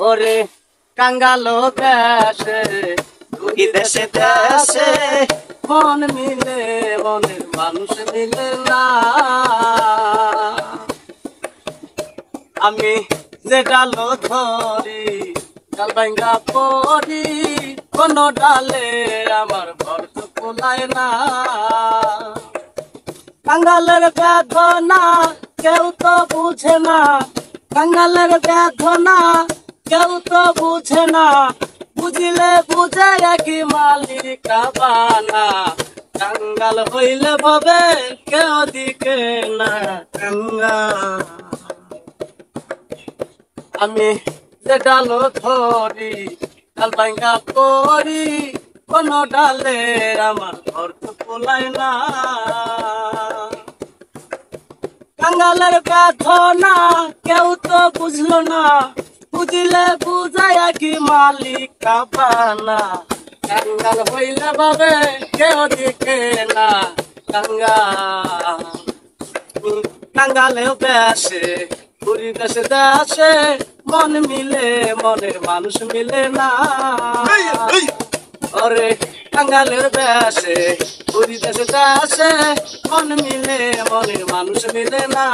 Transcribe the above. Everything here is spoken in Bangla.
ওরে কাঙ্গালো দেশে দুই দেশে দেশে মন মিলে মনের মানুষ মিলে না। আমি যে ডালো ধরি ডাল ভাঙ্গা পড়ি, কোন ডালে আমার ঘর তো কোলায় না। কাঙ্গালের বেদনা কেউ তো বুঝে না, কাঙ্গালের বেদনা কেউ তো বুঝে না, বুঝিলে বুঝে কি মালিক বানা। কাঙ্গাল হইলে ভাবে কেউ দিকে না কাঙ্গাল। আমি যে ডালো ধরি ডাল ভাঙ্গা পড়ি, কোন ডালে আমার ঘর তো কোলায় না। কাঙ্গালের বেদনা কেউ তো বুঝলো না, বুঝিলে বুঝায় কি মালিক বানা। কাঙ্গাল হইলে ভাবে কেউ দিকে না কাঙ্গাল। কাঙ্গালেও বেশে পুরী দেশে দেশে মন মিলে মনের মানুষ মিলে না। ওরে কাঙ্গালের বেশে পুরী দেশে দেশে মন মিলে মনের মানুষ মিলে না।